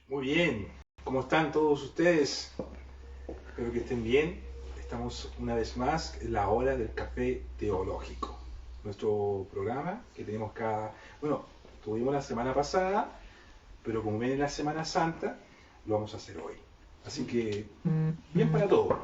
Muy bien, ¿cómo están todos ustedes? Espero que estén bien. Estamos una vez más en la hora del café teológico. Nuestro programa que tenemos tuvimos la semana pasada, pero como viene la Semana Santa, lo vamos a hacer hoy. Así que, bien para todos.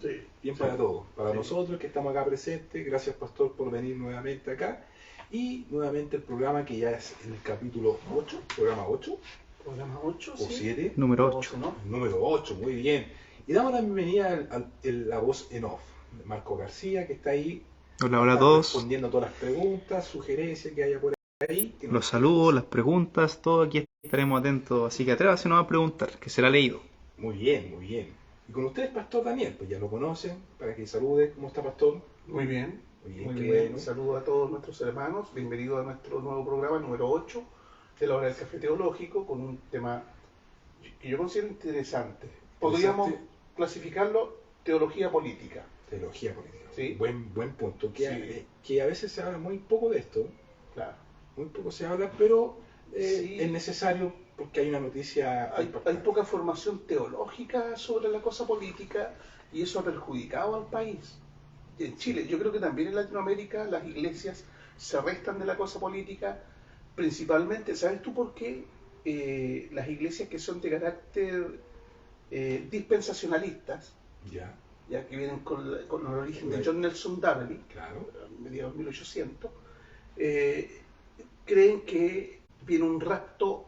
Sí. Bien para todos. Para nosotros que estamos acá presentes, gracias Pastor por venir nuevamente acá. Y nuevamente el programa que ya es el capítulo 8, programa 8. Programa 8, o sí. 7. Número 8. ¿no? Número 8, muy bien. Y damos la bienvenida a la voz en off, Marco García, que está ahí. Hola a todos. Respondiendo a todas las preguntas, sugerencias que haya por ahí. Los saludos, las preguntas, todo aquí estaremos atentos. Así que atrévase a preguntar, que será leído. Muy bien, muy bien. Y con ustedes, Pastor Daniel, pues ya lo conocen, para que salude. ¿Cómo está, Pastor? Muy bien. Muy Muy qué bien. bueno. Saludos a todos nuestros hermanos. Bienvenidos a nuestro nuevo programa número 8 de la hora del café teológico, con un tema que yo considero interesante. Podríamos clasificarlo teología política. Teología política. Sí. Buen punto. Sí. Que a veces se habla muy poco de esto. Claro. Muy poco se habla, pero Sí. es necesario porque hay una noticia. Hay poca formación teológica sobre la cosa política y eso ha perjudicado al país. En Chile, yo creo que también en Latinoamérica las iglesias se restan de la cosa política, principalmente, ¿sabes tú por qué? Las iglesias que son de carácter dispensacionalistas, ya que vienen con el origen de John Nelson Darby, Claro. a mediados de 1800, creen que viene un rapto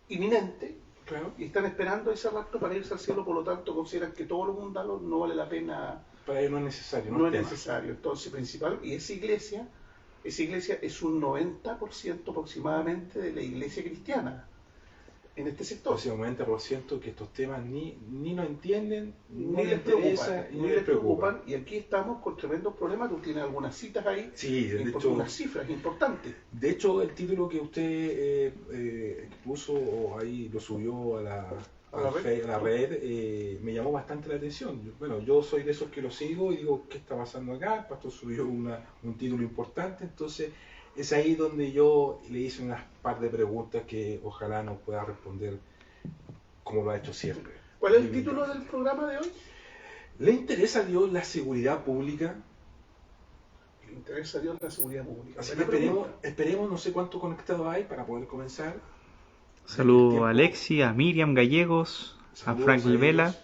inminente. Claro. Y están esperando ese rapto para irse al cielo, por lo tanto consideran que todo lo mundano no vale la pena. Para ellos no es necesario. No es necesario. Entonces, y esa iglesia es un 90% aproximadamente de la iglesia cristiana en este sector. O sea, un 90% que estos temas ni lo entienden, Ni les preocupan. Y aquí estamos con tremendos problemas. Tú tienes algunas citas ahí, sí, de hecho, unas cifras importantes. De hecho, el título que usted puso o ahí lo subió a la red, me llamó bastante la atención. Yo soy de esos que lo sigo y digo, ¿qué está pasando acá? El pastor subió un título importante, entonces es ahí donde yo le hice unas par de preguntas que ojalá nos pueda responder como lo ha hecho siempre. ¿Cuál es el título del programa de hoy? ¿Le interesa a Dios la seguridad pública? Le interesa a Dios la seguridad pública. Así que esperemos, no sé cuánto conectado hay para poder comenzar. Saludos a Alexi, a Miriam Gallegos, a Frank Vela.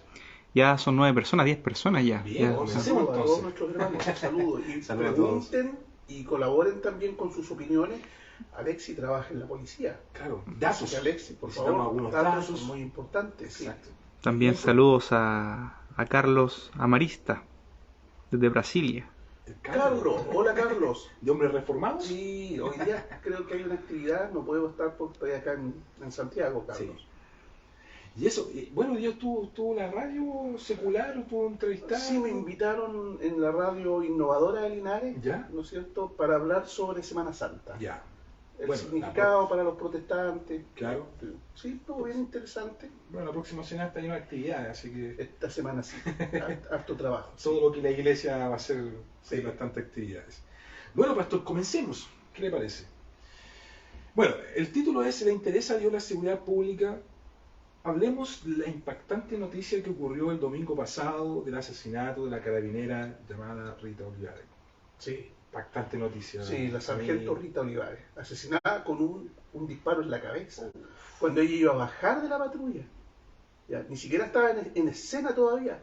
Ya son 9 personas, 10 personas ya. Bien, saludos a todos nuestros hermanos. Saludos. Y pregunten y colaboren también con sus opiniones. Alexi trabaja en la policía. Claro, datos. Alexi, por favor, algunos datos son muy importantes. Exacto. Sí. También saludos a Carlos Amarista, desde Brasilia. Carlos, hola Carlos. ¿De hombres reformados? Sí, hoy día creo que hay una actividad, no puedo estar porque estoy acá en Santiago, Carlos. Sí. Y eso, Dios tuvo la radio secular, tuvo entrevistado. Sí, me invitaron en la radio innovadora de Linares, ¿Ya? ¿no es cierto?, para hablar sobre Semana Santa. Ya. El significado para los protestantes. Claro. Sí, todo bien interesante. Bueno, la próxima semana hay una actividad, así que... Esta semana sí, harto trabajo. Todo lo que la iglesia va a hacer, hay bastantes actividades. Bueno, pastor, comencemos. ¿Qué le parece? Bueno, el título es ¿Le interesa a Dios la seguridad pública? Hablemos de la impactante noticia que ocurrió el domingo pasado del asesinato de la carabinera llamada Rita Olivares. Sí. Impactante noticia. Sí, la sargento Rita Olivares, asesinada con un disparo en la cabeza, cuando ella iba a bajar de la patrulla. Ya, ni siquiera estaba en escena todavía,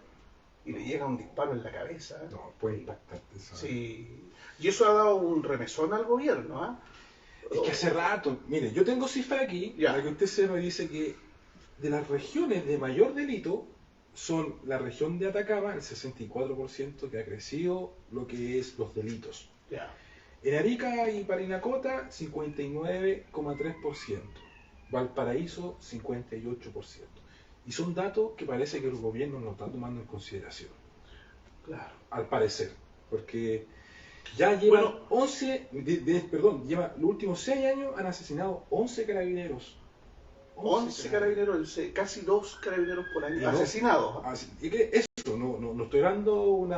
y le llega un disparo en la cabeza. No, fue impactante eso. Sí, y eso ha dado un remesón al gobierno, ¿ah? Es que hace rato, mire, yo tengo cifra aquí, para que usted sepa, dice que de las regiones de mayor delito son la región de Atacama, el 64% que ha crecido lo que es los delitos. Ya. En Arica y Parinacota, 59,3%. Valparaíso, 58%. Y son datos que parece que el gobierno no está tomando en consideración. Claro. Al parecer. Porque ya llevan lleva los últimos 6 años han asesinado 11 carabineros. 11 carabineros, casi 2 carabineros por año asesinados. Y que eso, no estoy dando un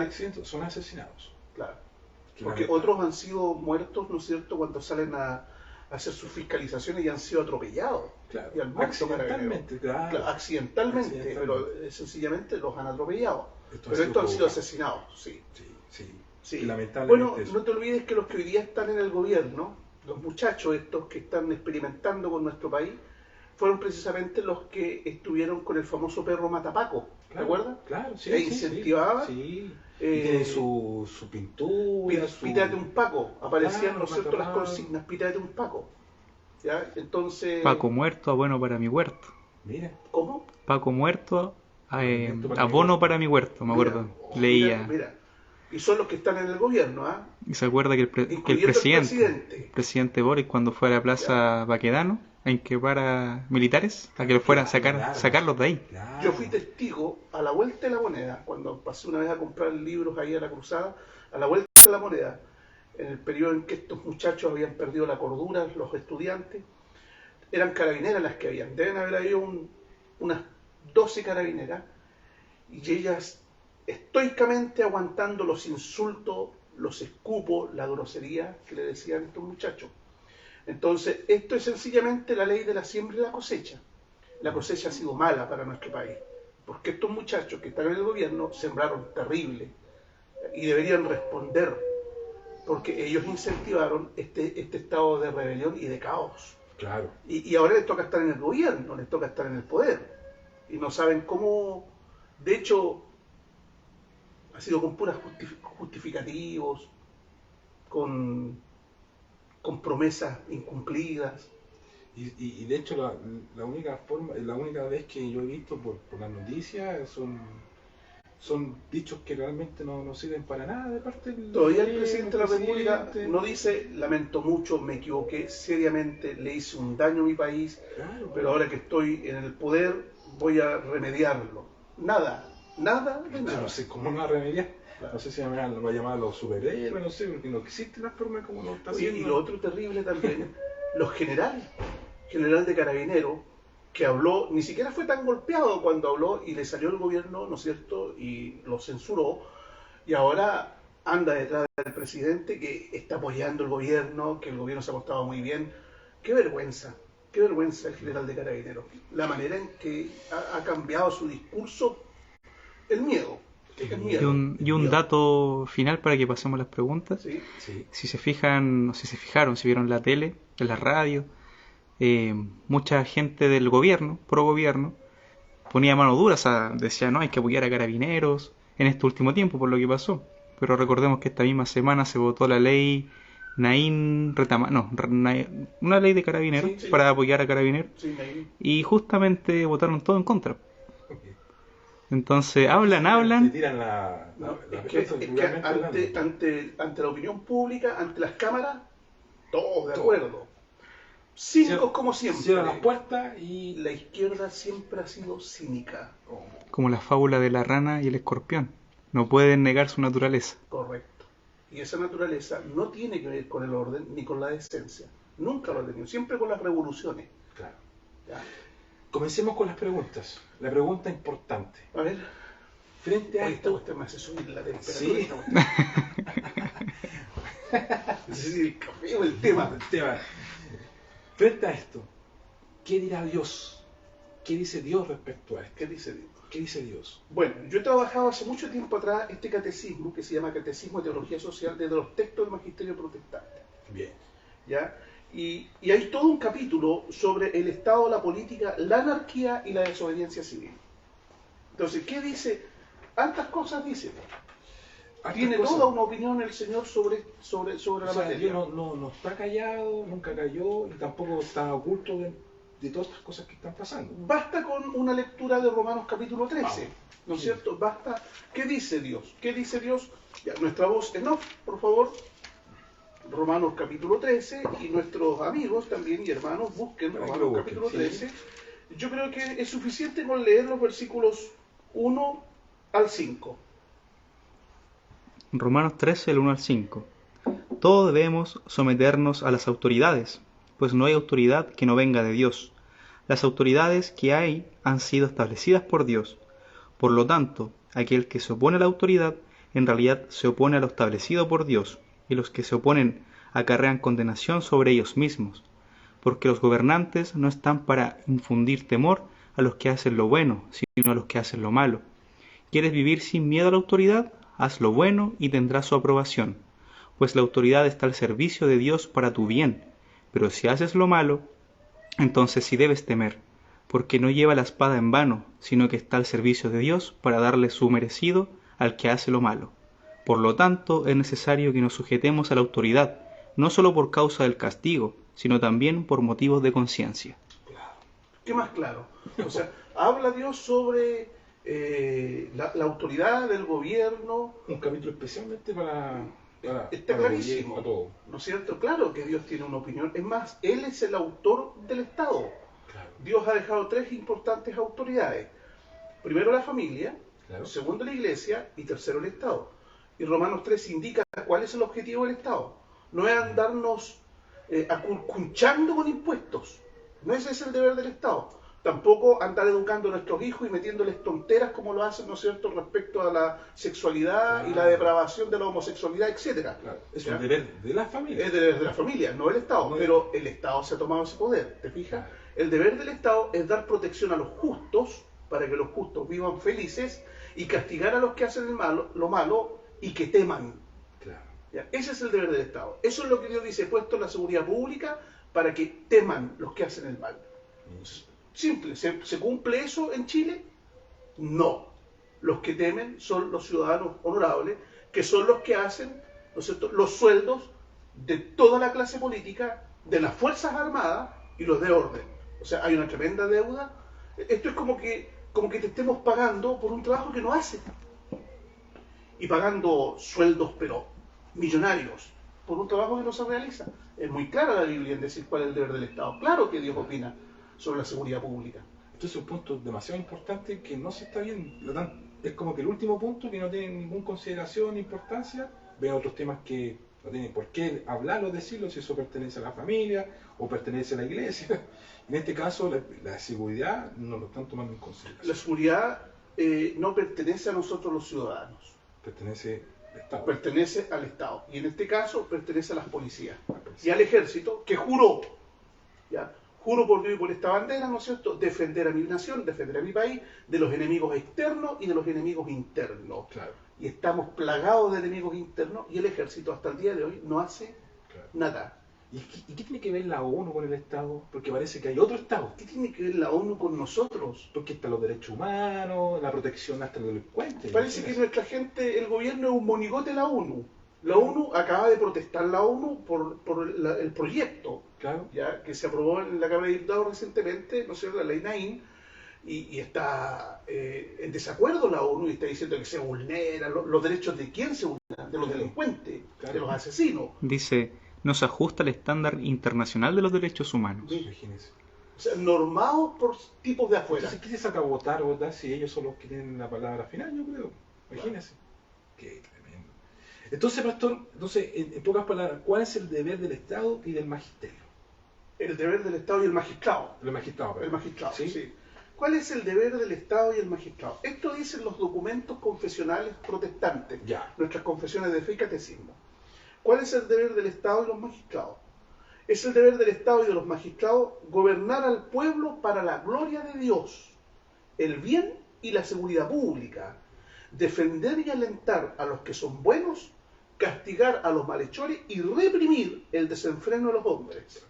accidente, son asesinados. Claro. Porque otros han sido muertos, ¿no es cierto?, cuando salen a hacer sus fiscalizaciones y han sido atropellados. Claro. Y al muerto Accidentalmente, Claro, accidentalmente, pero sencillamente los han atropellado. Pero estos han sido asesinados, sí. Sí. Lamentablemente. Bueno, no te olvides que los que hoy día están en el gobierno, los muchachos estos que están experimentando con nuestro país, fueron precisamente los que estuvieron con el famoso perro Matapaco, ¿te acuerdas? Claro, sí. Que incentivaban. Sí. Tienen su pintura. Pítate un Paco. Aparecían, Claro, ¿no es cierto?, las consignas, pítate un Paco. ¿Ya? Entonces. Paco muerto, abono para mi huerto. Mira. ¿Cómo? Paco muerto, abono para mi huerto, me acuerdo. Leía. Mira. Y son los que están en el gobierno, ¿ah? Y se acuerda que el presidente Boris, cuando fue a la plaza Baquedano, en que para militares, a que los fueran a sacarlos de ahí. Claro. Yo fui testigo a la vuelta de la moneda, cuando pasé una vez a comprar libros ahí a la Cruzada, a la vuelta de la moneda, en el periodo en que estos muchachos habían perdido la cordura, los estudiantes, eran carabineras las que habían, deben haber habido unas 12 carabineras, y ellas estoicamente aguantando los insultos, los escupos, la grosería que le decían estos muchachos. Entonces, esto es sencillamente la ley de la siembra y la cosecha. La cosecha ha sido mala para nuestro país, porque estos muchachos que están en el gobierno sembraron terrible y deberían responder, porque ellos incentivaron este estado de rebelión y de caos. Claro. Y ahora les toca estar en el gobierno, les toca estar en el poder, y no saben cómo. De hecho, ha sido con puras justificativos, con promesas incumplidas. Y de hecho la única vez que yo he visto por las noticias son dichos que realmente no sirven para nada de parte del Todavía el presidente de la República no dice: lamento mucho, me equivoqué seriamente, le hice un daño a mi país, claro, pero ahora que estoy en el poder voy a remediarlo. Nada de nada. No sé cómo no va a remediar. Claro. No sé si va a llamar a los superhéroes, no sé, porque no existe la forma como lo está haciendo. Y lo otro terrible también, los general de Carabineros, que habló, ni siquiera fue tan golpeado cuando habló y le salió el gobierno, ¿no es cierto?, y lo censuró, y ahora anda detrás del presidente que está apoyando el gobierno, que el gobierno se ha portado muy bien. Qué vergüenza el general de Carabineros, la manera en que ha cambiado su discurso, el miedo. Y un dato final para que pasemos las preguntas. Sí. Si se fijaron, si vieron la tele, en la radio, mucha gente del gobierno, pro gobierno, ponía mano dura, o sea, decía: no, hay que apoyar a Carabineros en este último tiempo por lo que pasó. Pero recordemos que esta misma semana se votó la ley una ley de Carabineros para apoyar a Carabineros, y justamente votaron todo en contra. Entonces hablan. Te tiran ante la opinión pública, ante las cámaras, todos de acuerdo. Cínicos como siempre. Cierran las puertas y la izquierda siempre ha sido cínica. Como la fábula de la rana y el escorpión. No pueden negar su naturaleza. Correcto. Y esa naturaleza no tiene que ver con el orden ni con la decencia. Nunca lo ha tenido. Siempre con las revoluciones. Claro. ¿Ya? Comencemos con las preguntas. La pregunta importante. A ver. Frente a esto. Usted me hace subir la temperatura. Sí. Es decir, el café o el tema. Frente a esto, ¿qué dirá Dios? ¿Qué dice Dios respecto a esto? ¿Qué dice Dios? ¿Qué dice Dios? Bueno, yo he trabajado hace mucho tiempo atrás este catecismo que se llama Catecismo de Teología Social desde los textos del Magisterio Protestante. Bien. ¿Ya? Y hay todo un capítulo sobre el estado, la política, la anarquía y la desobediencia civil. Entonces, ¿qué dice? Tantas cosas dice. Tiene toda una opinión el Señor sobre la materia. Dios no está callado, nunca cayó y tampoco está oculto de todas estas cosas que están pasando. Basta con una lectura de Romanos capítulo 13, ¿no es cierto? Basta. ¿Qué dice Dios? ¿Qué dice Dios? Ya, nuestra voz en off, por favor. Romanos capítulo 13, y nuestros amigos también y hermanos busquen Romanos capítulo 13. Yo creo que es suficiente con leer los versículos 1 al 5. Romanos 13, el 1 al 5. Todos debemos someternos a las autoridades, pues no hay autoridad que no venga de Dios. Las autoridades que hay han sido establecidas por Dios. Por lo tanto, aquel que se opone a la autoridad, en realidad se opone a lo establecido por Dios, y los que se oponen acarrean condenación sobre ellos mismos, porque los gobernantes no están para infundir temor a los que hacen lo bueno, sino a los que hacen lo malo. ¿Quieres vivir sin miedo a la autoridad? Haz lo bueno y tendrás su aprobación, pues la autoridad está al servicio de Dios para tu bien. Pero si haces lo malo, entonces sí debes temer, porque no lleva la espada en vano, sino que está al servicio de Dios para darle su merecido al que hace lo malo. Por lo tanto, es necesario que nos sujetemos a la autoridad, no solo por causa del castigo, sino también por motivos de conciencia. Claro. ¿Qué más claro? O sea, habla Dios sobre la autoridad del gobierno. Un capítulo especialmente para está clarísimo, para todo. ¿No es cierto? Claro que Dios tiene una opinión. Es más, Él es el autor del Estado. Claro. Dios ha dejado 3 importantes autoridades. Primero la familia, Claro. segundo la iglesia y tercero el Estado. Y Romanos 3 indica cuál es el objetivo del Estado. No es andarnos acurcunchando con impuestos. No ese es el deber del Estado. Tampoco andar educando a nuestros hijos y metiéndoles tonteras como lo hacen, ¿no es cierto?, respecto a la sexualidad y la depravación de la homosexualidad, etcétera. Claro. Es ¿Ya? un deber de la familia. Es deber de la familia, no el Estado. Pero el Estado se ha tomado ese poder, ¿te fijas? El deber del Estado es dar protección a los justos, para que los justos vivan felices, y castigar a los que hacen lo malo y que teman. Claro. ¿Ya? Ese es el deber del Estado. Eso es lo que Dios dice, puesto en la seguridad pública para que teman los que hacen el mal. Simple. ¿Se cumple eso en Chile? No. Los que temen son los ciudadanos honorables, que son los que hacen, ¿no es cierto?, los sueldos de toda la clase política, de las Fuerzas Armadas y los de orden. O sea, hay una tremenda deuda. Esto es como que te estemos pagando por un trabajo que no hace. Y pagando sueldos, pero millonarios, por un trabajo que no se realiza. Es muy clara la Biblia en decir cuál es el deber del Estado. Claro que Dios opina sobre la seguridad pública. Entonces es un punto demasiado importante que no se está viendo. Es como que el último punto que no tiene ninguna consideración ni importancia. Ven otros temas que no tienen por qué hablarlo, decirlo, si eso pertenece a la familia o pertenece a la iglesia. En este caso, la seguridad no lo están tomando en consideración. La seguridad no pertenece a nosotros los ciudadanos. Pertenece al Estado. Pertenece al Estado. Y en este caso, pertenece a las policías. Y al ejército, que juró, ¿ya?, juro por Dios y por esta bandera, ¿no es cierto?, defender a mi nación, defender a mi país, de los enemigos externos y de los enemigos internos. Claro. Y estamos plagados de enemigos internos y el ejército hasta el día de hoy no hace nada. ¿Y qué tiene que ver la ONU con el Estado? Porque parece que hay otro Estado. ¿Qué tiene que ver la ONU con nosotros? Porque están los derechos humanos, la protección hasta los delincuentes. Parece que nuestra gente, el gobierno es un monigote de la ONU. La ONU acaba de protestar la ONU por el proyecto, claro, ya que se aprobó en la Cámara de Diputados recientemente, ¿no es cierto?, la ley Naín, y está en desacuerdo la ONU y está diciendo que se vulneran los derechos de quién se vulneran, de los delincuentes, de los asesinos. Dice, no se ajusta al estándar internacional de los derechos humanos. Imagínense. O sea, normados por tipos de afuera. Entonces, ¿qué se saca a votar si ellos son los que tienen la palabra final? Yo creo. Imagínense. Qué tremendo. Entonces, pastor, en pocas palabras, ¿cuál es el deber del Estado y del magisterio? El deber del Estado y el magistrado. El magistrado, perdón. El magistrado, ¿Sí? sí. ¿Cuál es el deber del Estado y el magistrado? Esto dicen los documentos confesionales protestantes, Ya. nuestras confesiones de fe y catecismo. ¿Cuál es el deber del Estado y los magistrados? Es el deber del Estado y de los magistrados gobernar al pueblo para la gloria de Dios, el bien y la seguridad pública, defender y alentar a los que son buenos, castigar a los malhechores y reprimir el desenfreno de los hombres.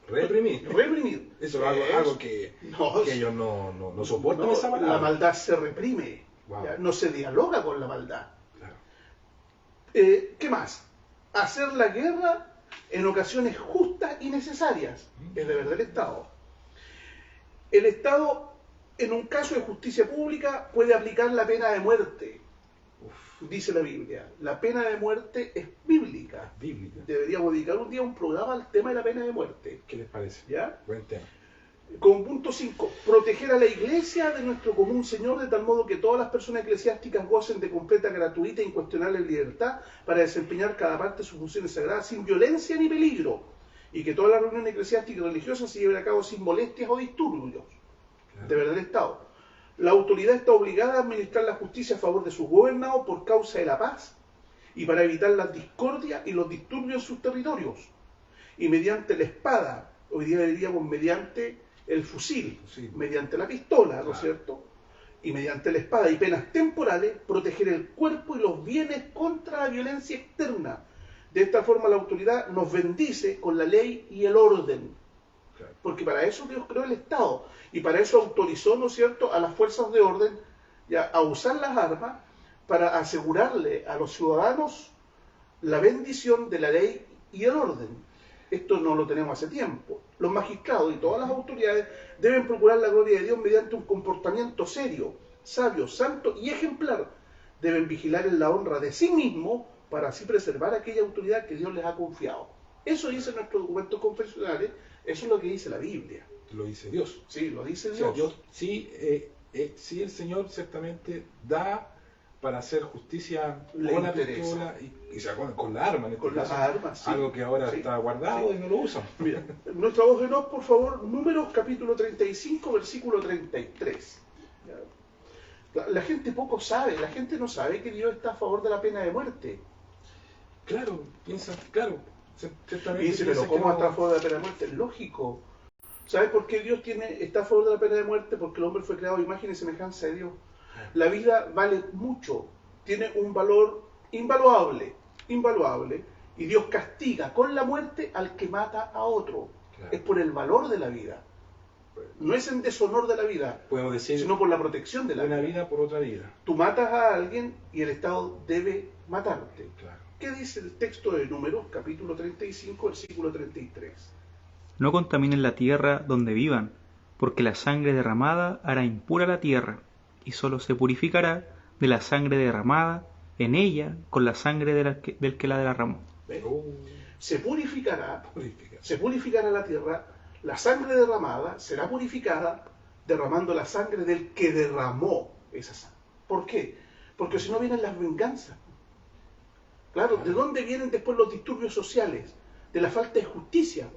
Reprimir. Reprimir. Eso es algo que ellos no soportan esa palabra. La maldad se reprime. Wow. ¿Ya? No se dialoga con la maldad. Claro. ¿Qué más? Hacer la guerra en ocasiones justas y necesarias. Es deber del Estado. El Estado, en un caso de justicia pública, puede aplicar la pena de muerte. Dice la Biblia. La pena de muerte es bíblica. Bíblica. Deberíamos dedicar un día un programa al tema de la pena de muerte. ¿Qué les parece? ¿Ya? Buen tema. Como punto 5, proteger a la Iglesia de nuestro común Señor de tal modo que todas las personas eclesiásticas gocen de completa, gratuita e incuestionable libertad para desempeñar cada parte de sus funciones sagradas sin violencia ni peligro, y que todas las reuniones eclesiásticas y religiosas se lleven a cabo sin molestias o disturbios. Claro. Deber del Estado. La autoridad está obligada a administrar la justicia a favor de sus gobernados por causa de la paz y para evitar las discordias y los disturbios en sus territorios, y mediante la espada Hoy día diríamos mediante el fusil, mediante la pistola, ¿no es cierto? Y mediante la espada y penas temporales, proteger el cuerpo y los bienes contra la violencia externa. De esta forma la autoridad nos bendice con la ley y el orden. Porque para eso Dios creó el Estado. Y para eso autorizó, ¿no es cierto?, a las fuerzas de orden ya, a usar las armas para asegurarle a los ciudadanos la bendición de la ley y el orden. Esto no lo tenemos hace tiempo. Los magistrados y todas las autoridades deben procurar la gloria de Dios mediante un comportamiento serio, sabio, santo y ejemplar. Deben vigilar en la honra de sí mismos para así preservar aquella autoridad que Dios les ha confiado. Eso dice nuestros documentos confesionales, eso es lo que dice la Biblia. Lo dice Dios. Sí, lo dice Dios. O sea, Dios sí, sí, el Señor ciertamente da para hacer justicia con la pistola y con la arma. Con las armas, sí. Algo que ahora está guardado y no lo usan. Mira, nuestra voz de Enoch, por favor, Números capítulo 35, versículo 33. La gente poco sabe, la gente no sabe que Dios está a favor de la pena de muerte. Claro, piensa, claro. Dice, pero ¿cómo está a favor de la pena de muerte? Lógico. ¿Sabes por qué Dios está a favor de la pena de muerte? Porque el hombre fue creado a imagen y semejanza de Dios. La vida vale mucho, tiene un valor invaluable, y Dios castiga con la muerte al que mata a otro. Claro. Es por el valor de la vida. No es en deshonor de la vida, podemos decir, sino por la protección de la vida. Una vida por otra vida. Tú matas a alguien y el Estado debe matarte. Claro. ¿Qué dice el texto de Números, capítulo 35, versículo 33? No contaminen la tierra donde vivan, porque la sangre derramada hará impura la tierra, y solo se purificará de la sangre derramada en ella con la sangre del que la derramó. Se purificará la tierra, la sangre derramada será purificada derramando la sangre del que derramó esa sangre. ¿Por qué? Porque si no vienen las venganzas. Claro, ¿de dónde vienen después los disturbios sociales? De la falta de justicia.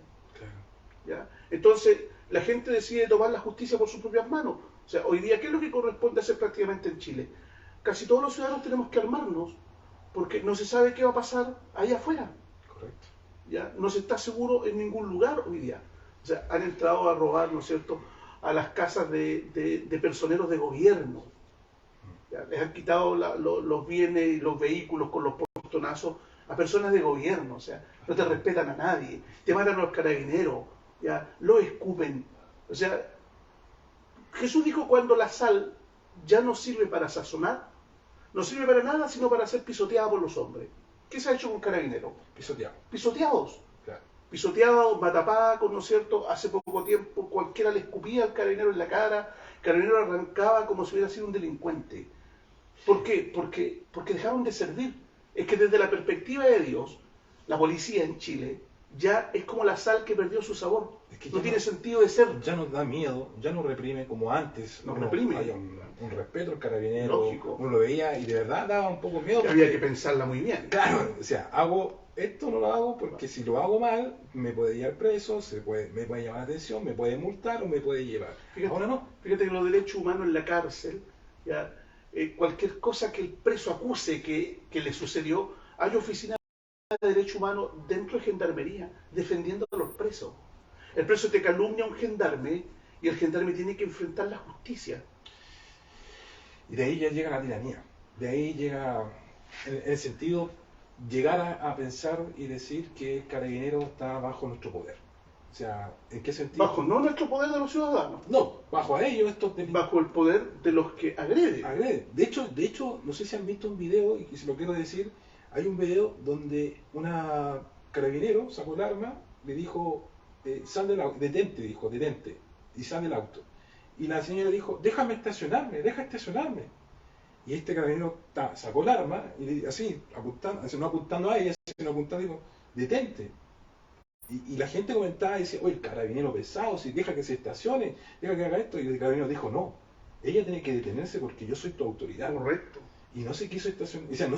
¿Ya? Entonces, la gente decide tomar la justicia por sus propias manos. O sea, hoy día, ¿qué es lo que corresponde hacer prácticamente en Chile? Casi todos los ciudadanos tenemos que armarnos, porque no se sabe qué va a pasar allá afuera. Correcto. ¿Ya? No se está seguro en ningún lugar hoy día. O sea, han entrado a robar, ¿no es cierto?, a las casas de personeros de gobierno. ¿Ya? Les han quitado los bienes y los vehículos con los portonazos a personas de gobierno. O sea, no te respetan a nadie, te matan a los carabineros, ¿ya? Lo escupen. O sea, Jesús dijo, cuando la sal ya no sirve para sazonar, no sirve para nada sino para ser pisoteada por los hombres. ¿Qué se ha hecho con carabineros? Pisoteados. Claro. Pisoteados, matapacos, ¿no es cierto? Hace poco tiempo cualquiera le escupía al carabinero en la cara, el carabinero arrancaba como si hubiera sido un delincuente. ¿Por qué? Porque dejaron de servir. Es que desde la perspectiva de Dios, la policía en Chile ya es como la sal que perdió su sabor. Es que no tiene sentido de ser. Ya no da miedo, ya no reprime como antes. No reprime. Hay un respeto al carabinero. Lógico. Uno lo veía y de verdad daba un poco miedo. Había que pensarla muy bien. Claro, o sea, hago esto, no lo hago porque si lo hago mal, me puede llevar preso, me puede llamar la atención, me puede multar o me puede llevar. Fíjate, ahora no. Fíjate que los derechos humanos en la cárcel, ya, cualquier cosa que el preso acuse que le sucedió, hay oficinas de derechos humanos dentro de Gendarmería defendiendo a los presos. El preso te calumnia a un gendarme y el gendarme tiene que enfrentar la justicia. Y de ahí ya llega la tiranía. De ahí llega, en el sentido, llegar a pensar y decir que el carabinero está bajo nuestro poder. O sea, ¿en qué sentido? Bajo no nuestro poder de los ciudadanos. No, bajo a ellos bajo el poder de los que agreden. De hecho, no sé si han visto un video, y se lo quiero decir, hay un video donde una carabinero sacó el arma, le dijo, sal del auto, detente, y sal del auto. Y la señora dijo, deja estacionarme. Y este carabinero sacó el arma, y así, no apuntando a ella, sino apuntando, dijo, detente. Y la gente comentaba y decía, oye, el carabinero pesado, si deja que se estacione, deja que haga esto. Y el carabinero dijo, no, ella tiene que detenerse porque yo soy tu autoridad. Correcto. Y no se quiso estacionar, o sea,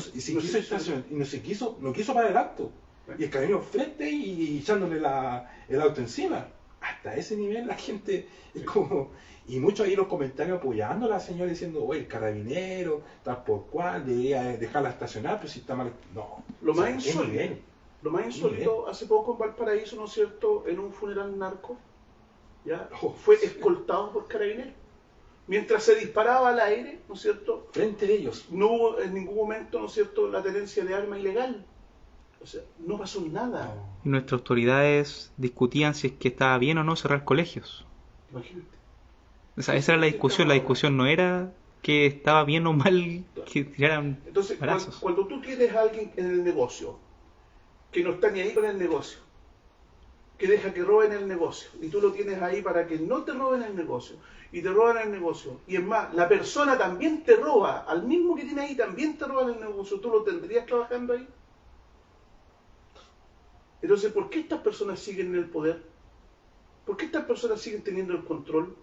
no quiso parar el auto. Y el carabinero frente y echándole el auto encima. Hasta ese nivel la gente es como... Y muchos ahí los comentarios apoyando a la señora diciendo, oye, el carabinero, tal por cual, debería dejarla estacionar, pero si está mal... No. Lo más insólito. Lo más insólito, hace poco en Valparaíso, ¿no es cierto?, en un funeral narco, ¿ya? Fue escoltado por carabineros. Mientras se disparaba al aire, ¿no es cierto?, frente de ellos. No hubo en ningún momento, ¿no es cierto?, la tenencia de arma ilegal. O sea, no pasó nada. Y nuestras autoridades discutían si es que estaba bien o no cerrar colegios. Imagínate. O sea, esa era la discusión. La discusión no era que estaba bien o mal que tiraran Entonces, balazos. cuando tú tienes a alguien en el negocio que no está ni ahí con el negocio, que deja que roben el negocio, y tú lo tienes ahí para que no te roben el negocio, y te roban el negocio, y es más, la persona también te roba, al mismo que tiene ahí también te roban el negocio, ¿tú lo tendrías trabajando ahí? Entonces, ¿por qué estas personas siguen en el poder? ¿Por qué estas personas siguen teniendo el control?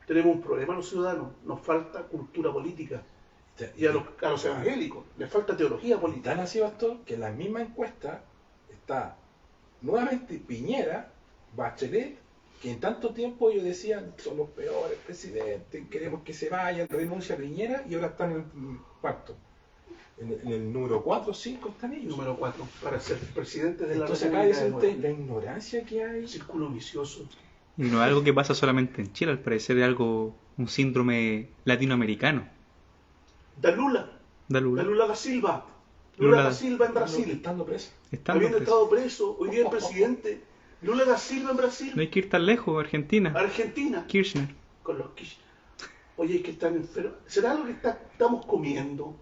Tenemos un problema a los ciudadanos, nos falta cultura política. Y a los evangélicos, les falta teología política. Tan así, pastor, que en la misma encuesta está nuevamente Piñera, Bachelet, que en tanto tiempo ellos decían son los peores presidentes, queremos que se vayan, renuncia a Piñera, y ahora están en el cuarto. En el número 4 o 5 están ellos. Número 4, para ser presidente de la Entonces acá República. dice usted la ignorancia que hay. Círculo vicioso. Y no es algo que pasa solamente en Chile, al parecer es algo, un síndrome latinoamericano. Da Lula da Silva. Lula da Silva en Brasil. Estando preso. Habiendo estado preso, hoy día el presidente. Lula da Silva en Brasil. No hay que ir tan lejos, Argentina. Kirchner. Con los Kirchner. Oye, es que están enfermos. ¿Será algo que estamos comiendo?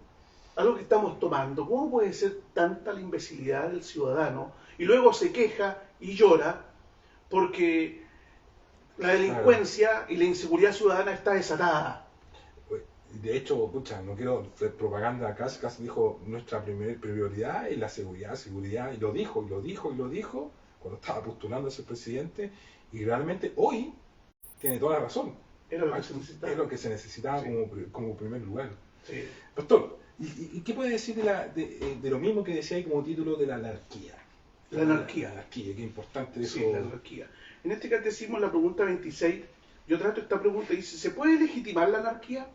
¿Algo que estamos tomando? ¿Cómo puede ser tanta la imbecilidad del ciudadano? Y luego se queja y llora porque la delincuencia y la inseguridad ciudadana está desatada. De hecho, pucha, no quiero hacer propaganda, casi dijo nuestra primera prioridad es la seguridad, y lo dijo cuando estaba postulando a ser presidente, y realmente hoy tiene toda la razón. Era lo que se necesitaba. Es lo que se necesitaba, sí, como primer lugar. Sí. Pastor, ¿y qué puede decir de lo mismo que decía ahí como título de la anarquía? La anarquía. La anarquía, qué importante eso. Sí, la anarquía. En este catecismo, en la pregunta 26, yo trato esta pregunta y dice, ¿se puede legitimar la anarquía?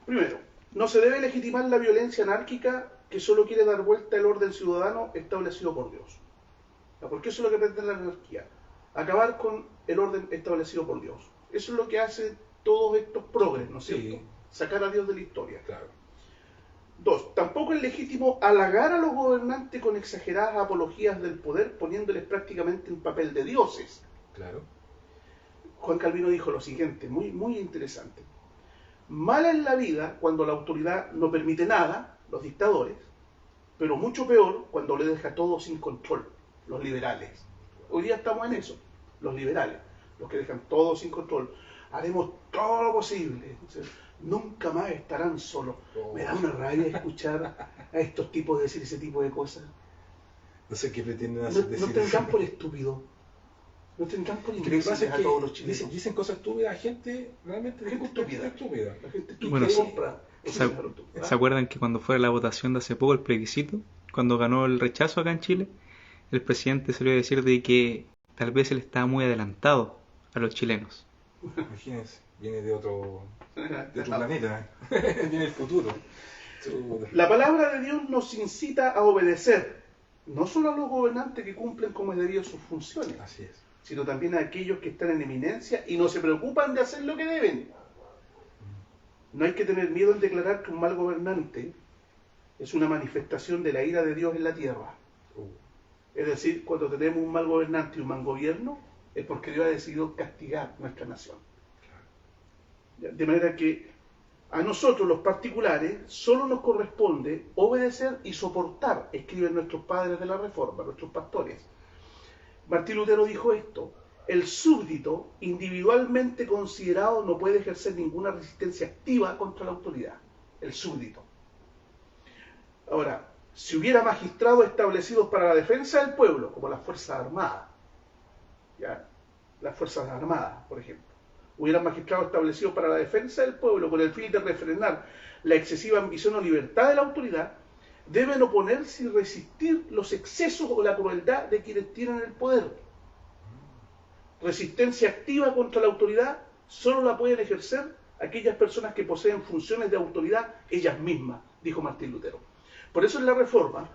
Primero, no se debe legitimar la violencia anárquica que solo quiere dar vuelta al orden ciudadano establecido por Dios. Porque eso es lo que pretende la anarquía, acabar con el orden establecido por Dios. Eso es lo que hace todos estos progres, ¿no es cierto? Sí. Sacar a Dios de la historia. Claro. 2. Tampoco es legítimo halagar a los gobernantes con exageradas apologías del poder, poniéndoles prácticamente en papel de dioses. Claro. Juan Calvino dijo lo siguiente, muy, muy interesante. Mala es la vida cuando la autoridad no permite nada, los dictadores, pero mucho peor cuando le deja todo sin control, los liberales. Hoy día estamos en eso, los liberales, los que dejan todo sin control. Haremos todo lo posible. Nunca más estarán solos. Me da una rabia escuchar a estos tipos decir ese tipo de cosas. No sé qué pretenden hacer. No tendrán por estúpido. No tendrán por imbéciles a todos los chilenos. Dicen cosas estúpidas a gente realmente estúpida. La gente estúpida. Bueno, compra. ¿Se acuerdan que cuando fue la votación de hace poco, el plebiscito, cuando ganó el rechazo acá en Chile, el presidente salió a decir de que tal vez él estaba muy adelantado a los chilenos? Imagínense, viene de otro planeta, viene del futuro. La palabra de Dios nos incita a obedecer, no solo a los gobernantes que cumplen como es debido sus funciones, así es, sino también a aquellos que están en eminencia y no se preocupan de hacer lo que deben. No hay que tener miedo en declarar que un mal gobernante es una manifestación de la ira de Dios en la tierra. Es decir, cuando tenemos un mal gobernante y un mal gobierno, es porque Dios ha decidido castigar nuestra nación. De manera que a nosotros los particulares solo nos corresponde obedecer y soportar, escriben nuestros padres de la Reforma, nuestros pastores. Martín Lutero dijo esto: el súbdito individualmente considerado no puede ejercer ninguna resistencia activa contra la autoridad. El súbdito. Ahora, si hubiera magistrados establecidos para la defensa del pueblo, como las Fuerzas Armadas, ¿ya? Las Fuerzas Armadas, por ejemplo, hubieran magistrados establecidos para la defensa del pueblo con el fin de refrenar la excesiva ambición o libertad de la autoridad, deben oponerse y resistir los excesos o la crueldad de quienes tienen el poder. Resistencia activa contra la autoridad solo la pueden ejercer aquellas personas que poseen funciones de autoridad ellas mismas, dijo Martín Lutero. Por eso en la Reforma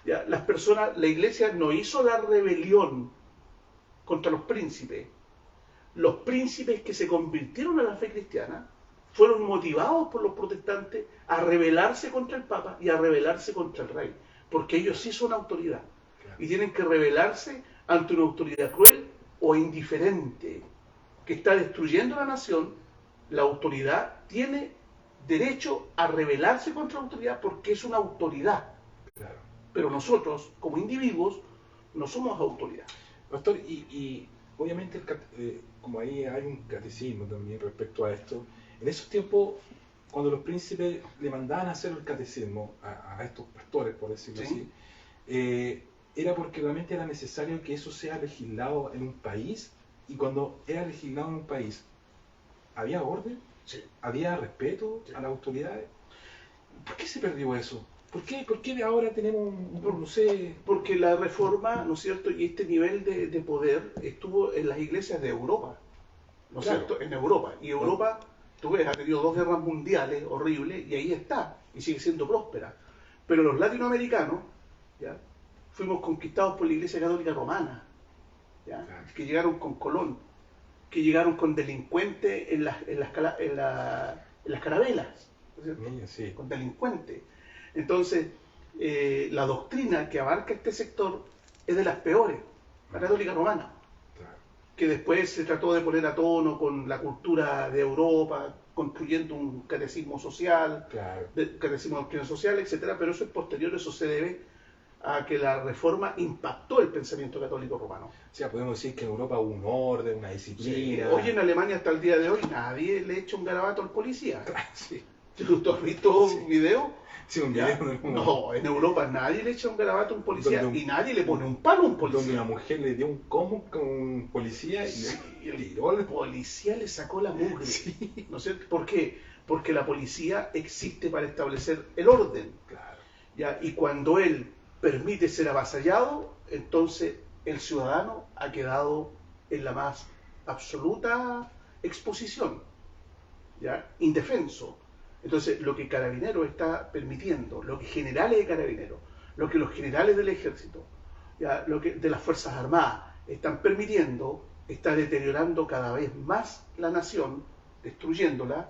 Ya, las personas, la iglesia no hizo la rebelión contra los príncipes. Los príncipes que se convirtieron a la fe cristiana fueron motivados por los protestantes a rebelarse contra el Papa y a rebelarse contra el rey, porque ellos sí son autoridad y tienen que rebelarse ante una autoridad cruel o indiferente que está destruyendo la nación. La autoridad tiene derecho a rebelarse contra la autoridad porque es una autoridad. Claro. Pero nosotros, como individuos, no somos autoridad. Pastor, y obviamente, como ahí hay un catecismo también respecto a esto, en esos tiempos, cuando los príncipes le mandaban a hacer el catecismo a estos pastores, por decirlo ¿Sí? así, era porque realmente era necesario que eso sea legislado en un país, y cuando era legislado en un país, ¿había orden? Sí. ¿Había respeto Sí. a las autoridades? ¿Por qué se perdió eso? ¿Por qué ahora tenemos no sé? Porque la reforma, ¿no es cierto?, y este nivel de poder estuvo en las iglesias de Europa, ¿no es Claro. cierto?, en Europa. Y Europa, tú ves, ha tenido 2 guerras mundiales horribles y ahí está, y sigue siendo próspera. Pero los latinoamericanos, ¿ya?, fuimos conquistados por la Iglesia Católica Romana, ¿ya?, Claro. que llegaron con Colón, que llegaron con delincuentes en las carabelas, ¿no es cierto?, Sí. con delincuentes. Entonces, la doctrina que abarca este sector es de las peores, la católica romana, Claro. que después se trató de poner a tono con la cultura de Europa, construyendo un catecismo social, Claro. catecismo de doctrina social, etcétera, pero eso es posterior, eso se debe a que la reforma impactó el pensamiento católico romano. O sea, podemos decir que en Europa hubo un orden, una disciplina. Hoy en Alemania hasta el día de hoy nadie le echa un garabato al policía. Sí. ¿Tú has visto un video? Sí, un ¿Ya? video. No, en Europa nadie le echa un garabato a un policía Donde y nadie le pone un palo a un Donde policía. una mujer le dio un combo con un policía y Sí, le el tiró el... policía le sacó la mugre. Sí. ¿No es cierto? ¿Por qué? Porque la policía existe para establecer el orden. Claro. ¿Ya? Y cuando él permite ser avasallado, entonces el ciudadano ha quedado en la más absoluta exposición, ¿ya?, indefenso. Entonces, lo que Carabineros está permitiendo, lo que generales de Carabineros, lo que los generales del ejército, ¿ya?, lo que de las Fuerzas Armadas están permitiendo, está deteriorando cada vez más la nación, destruyéndola.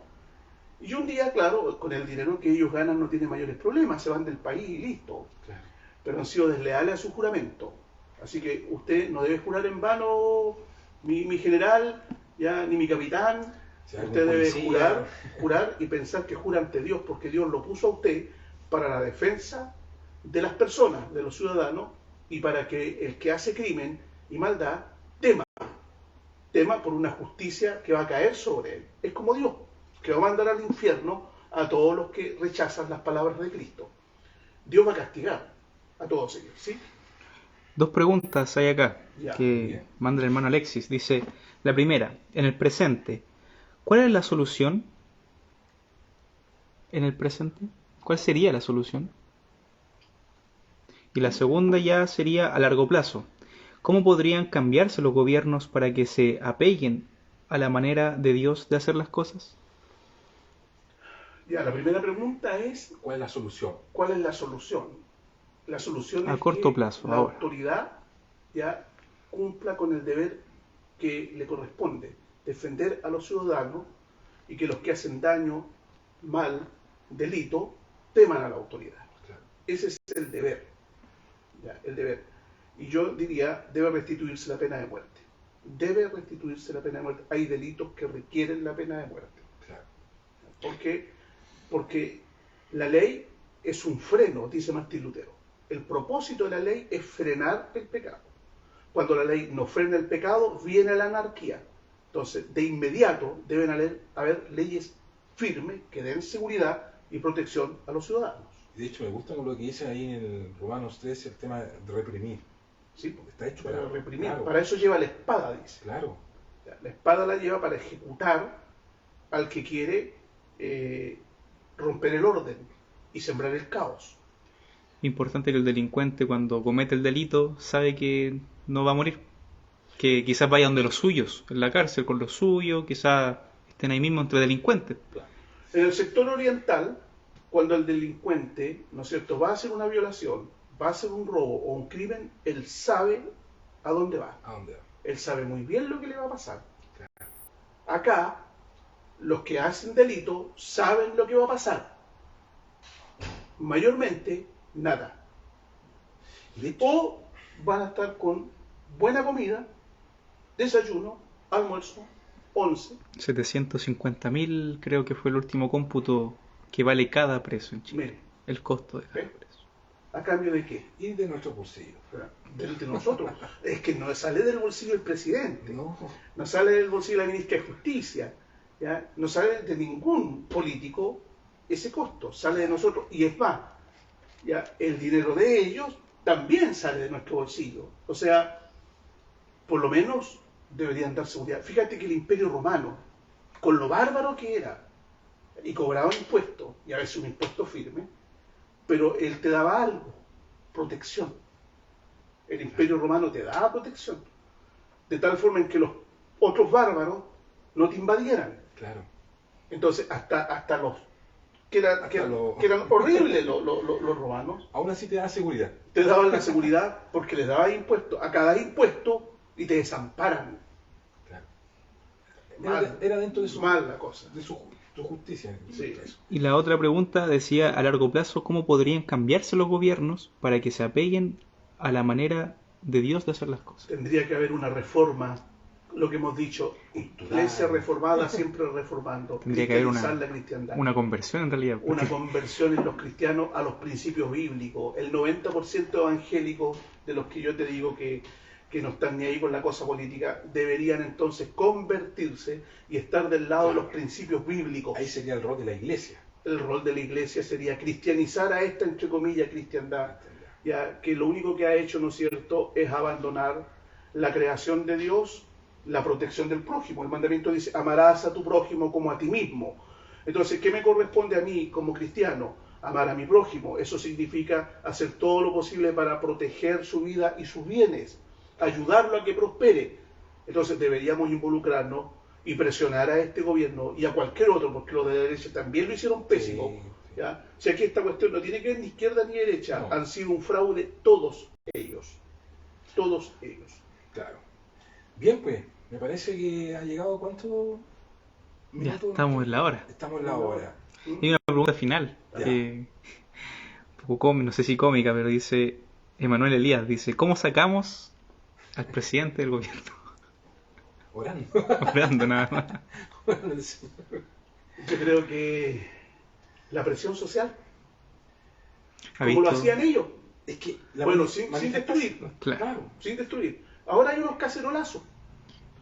Y un día, claro, con el dinero que ellos ganan no tienen mayores problemas, se van del país y listo. Claro. Pero han sido desleales a su juramento. Así que usted no debe jurar en vano, mi general, ya ni mi capitán. Si hay Usted algún debe policía- jurar y pensar que jura ante Dios, porque Dios lo puso a usted para la defensa de las personas, de los ciudadanos, y para que el que hace crimen y maldad tema por una justicia que va a caer sobre él. Es como Dios, que va a mandar al infierno a todos los que rechazan las palabras de Cristo. Dios va a castigar a todos ellos, ¿sí? 2 preguntas hay acá Ya, que bien. manda el hermano Alexis. Dice, la primera, en el presente, ¿cuál es la solución? En el presente, ¿cuál sería la solución? Y la segunda ya sería a largo plazo. ¿Cómo podrían cambiarse los gobiernos para que se apeguen a la manera de Dios de hacer las cosas? Ya, la primera pregunta es, ¿Cuál es la solución? ¿cuál es la solución? La solución A es corto que plazo, la ahora. autoridad ya cumpla con el deber que le corresponde, defender a los ciudadanos y que los que hacen daño, mal, delito, teman a la autoridad. Claro. Ese es el deber, ya, el deber. Y yo diría, debe restituirse la pena de muerte. Debe restituirse la pena de muerte. Hay delitos que requieren la pena de muerte. Claro. ¿Por qué? Porque la ley es un freno, dice Martín Lutero. El propósito de la ley es frenar el pecado. Cuando la ley no frena el pecado, viene la anarquía. Entonces, de inmediato deben haber leyes firmes que den seguridad y protección a los ciudadanos. De hecho, me gusta lo que dice ahí en el Romanos 13, el tema de reprimir. ¿Sí? Porque está hecho Para reprimir. Claro. Para eso lleva la espada, dice. Claro. La espada la lleva para ejecutar al que quiere romper el orden y sembrar el caos. Importante que el delincuente cuando comete el delito sabe que no va a morir. Que quizás vaya donde los suyos, en la cárcel con los suyos, quizás estén ahí mismo entre delincuentes. En el sector oriental, cuando el delincuente, ¿no es cierto?, va a hacer una violación, va a hacer un robo o un crimen, él sabe a dónde va. ¿A dónde va? Él sabe muy bien lo que le va a pasar. Claro. Acá, los que hacen delito saben lo que va a pasar. Mayormente, nada. O van a estar con buena comida, desayuno, almuerzo, 11. 750.000 creo que fue el último cómputo que vale cada preso en Chile. Mire, El costo de cada ¿eh? preso. ¿A cambio de qué? Y de nuestro bolsillo. De nosotros. Es que no sale del bolsillo del presidente, No. no sale del bolsillo de la ministra de Justicia, ¿ya? No sale de ningún político ese costo, sale de nosotros. Y es más, ¿ya? El dinero de ellos también sale de nuestro bolsillo. O sea, por lo menos deberían dar seguridad. Fíjate que el Imperio Romano, con lo bárbaro que era, y cobraba impuestos, y a veces un impuesto firme, pero él te daba algo, protección. El Imperio Romano te daba protección, de tal forma en que los otros bárbaros no te invadieran. Claro. Entonces, hasta los que eran horribles los romanos, Aún así te da seguridad. te daban la seguridad porque les dabas impuestos a cada impuesto y te desamparan. Claro. Mal, Era dentro de su, mal la cosa. de su justicia. Sí. Eso. Y la otra pregunta decía, a largo plazo, ¿cómo podrían cambiarse los gobiernos para que se apeguen a la manera de Dios de hacer las cosas? Tendría que haber una reforma, lo que hemos dicho, iglesia reformada siempre reformando, Tendría que haber cristianizar la cristiandad. una conversión en realidad. Una porque- conversión en los cristianos a los principios bíblicos. El 90% evangélicos de los que yo te digo que no están ni ahí con la cosa política, deberían entonces convertirse y estar del lado de los principios bíblicos. Ahí sería el rol de la iglesia. El rol de la iglesia sería cristianizar a esta, entre comillas, cristiandad, ya que lo único que ha hecho, ¿no es cierto?, es abandonar la creación de Dios, la protección del prójimo. El mandamiento dice, amarás a tu prójimo como a ti mismo. Entonces, ¿qué me corresponde a mí como cristiano? Amar a mi prójimo. Eso significa hacer todo lo posible para proteger su vida y sus bienes, ayudarlo a que prospere. Entonces deberíamos involucrarnos y presionar a este gobierno y a cualquier otro, porque los de la derecha también lo hicieron pésimo. Sí, sí. ¿Ya? O sea, aquí esta cuestión no tiene que ver ni izquierda ni derecha, No. han sido un fraude todos ellos. Todos ellos. Claro. Bien, pues, me parece que ha llegado ¿cuánto? Ya minutos? estamos en la hora. Estamos en la hora. Y una pregunta final, Ya. un poco cómica, no sé si cómica, pero dice Emanuel Elías, dice, ¿cómo sacamos al presidente del gobierno? Orando. Orando nada más. Orando, sí. Yo creo que la presión social, ¿Ha como lo visto? hacían ellos, Es que Bueno, sin manifestación- destruir. Claro. sin destruir. Ahora hay unos cacerolazos.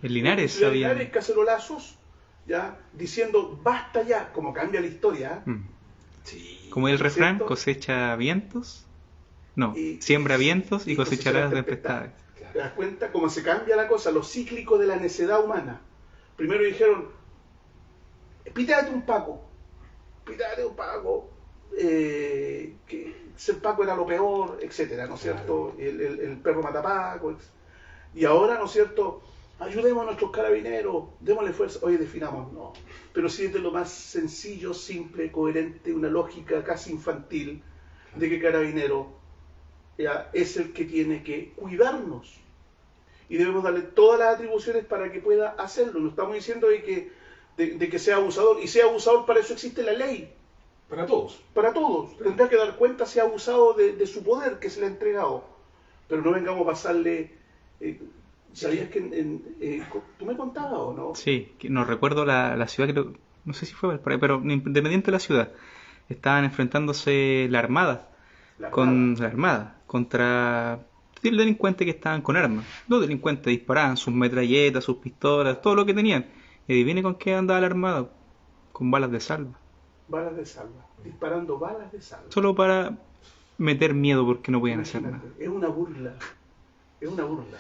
En Linares En había... Linares, cacerolazos, ya, diciendo, basta ya, como cambia la historia, ¿eh? Sí. Como el refrán, ¿Cierto? cosecha vientos, no, Y- siembra vientos y y cosecharás cosecharás tempestades. ¿Te das cuenta cómo se cambia la cosa? Lo cíclico de la necedad humana. Primero dijeron, pítate un Paco, que ser Paco era lo peor, etcétera, ¿no es cierto? El perro mata Paco. Y ahora, ¿no es cierto? Ayudemos a nuestros carabineros, démosle fuerza. Oye, definamos, no. Pero sí es de lo más sencillo, simple, coherente, una lógica casi infantil, de que carabinero ya, es el que tiene que cuidarnos. Y debemos darle todas las atribuciones para que pueda hacerlo. No estamos diciendo de que sea abusador. Y sea abusador, para eso existe la ley. Para todos. Para todos. Tendrá que dar cuenta si ha abusado de su poder que se le ha entregado. Pero no vengamos a pasarle... ¿Sabías que tú me contabas o no? Sí, que no recuerdo la ciudad, creo, no sé si fue Valparaíso, pero independiente de la ciudad, estaban enfrentándose la Armada, contra delincuentes que estaban con armas. Los delincuentes disparaban sus metralletas, sus pistolas, todo lo que tenían. Y adivine con qué andaba la Armada, con balas de salva. Balas de salva. Disparando balas de salva. Solo para meter miedo porque no podían hacer Imagínate, nada. es una burla. Es una burla.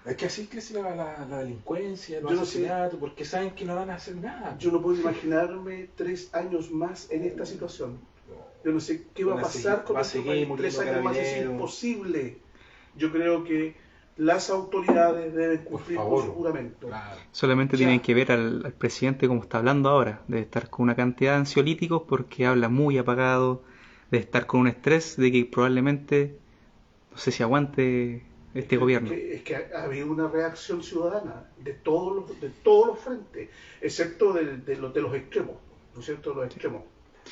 Es que así crece la delincuencia, los Yo no sé. asesinatos, porque saben que no van a hacer nada. Yo no puedo imaginarme 3 años más en esta situación. Yo no sé qué va a Van a pasar seguir- con va a nuestro seguir país. 3 muriendo años más es carabineros. imposible. Yo creo que las autoridades deben cumplir con su juramento. Claro. Solamente Ya. tienen que ver al presidente como está hablando ahora. Debe estar con una cantidad de ansiolíticos porque habla muy apagado. Debe estar con un estrés de que probablemente no sé si aguante este gobierno. Es que ha habido una reacción ciudadana de todos los frentes, excepto de los extremos, ¿no es cierto? Los extremos.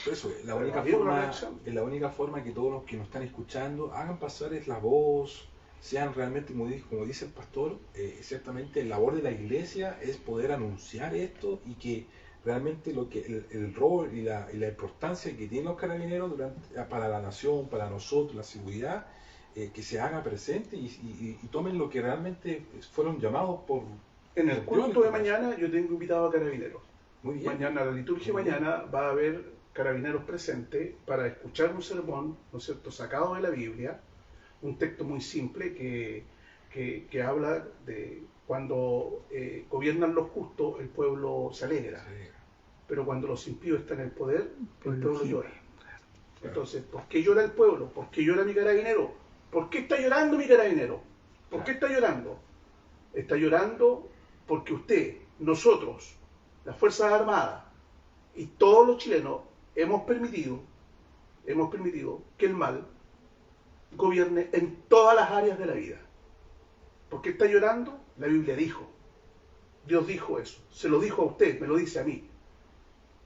Por eso, la única forma que todos los que nos están escuchando hagan pasar es la voz, sean realmente, como dice el pastor, ciertamente la labor de la iglesia es poder anunciar esto y que realmente el rol y la importancia que tienen los carabineros para la nación, para nosotros, la seguridad, que se haga presente y tomen lo que realmente fueron llamados por... En el culto de mañana yo tengo invitado a carabineros. Muy bien. Mañana, la liturgia mañana va a haber carabineros presentes para escuchar un sermón, ¿no es cierto?, sacado de la Biblia, un texto muy simple que habla de cuando gobiernan los justos, el pueblo se alegra, pero cuando los impíos están en el poder, el pueblo llora. Entonces, ¿por qué llora el pueblo? ¿Por qué llora mi carabinero? ¿Por qué está llorando mi carabinero? ¿Por qué está llorando? Está llorando porque usted, nosotros, las Fuerzas Armadas y todos los chilenos hemos permitido que el mal gobierne en todas las áreas de la vida. ¿Por qué está llorando? La Biblia dijo. Dios dijo eso. Se lo dijo a usted, me lo dice a mí.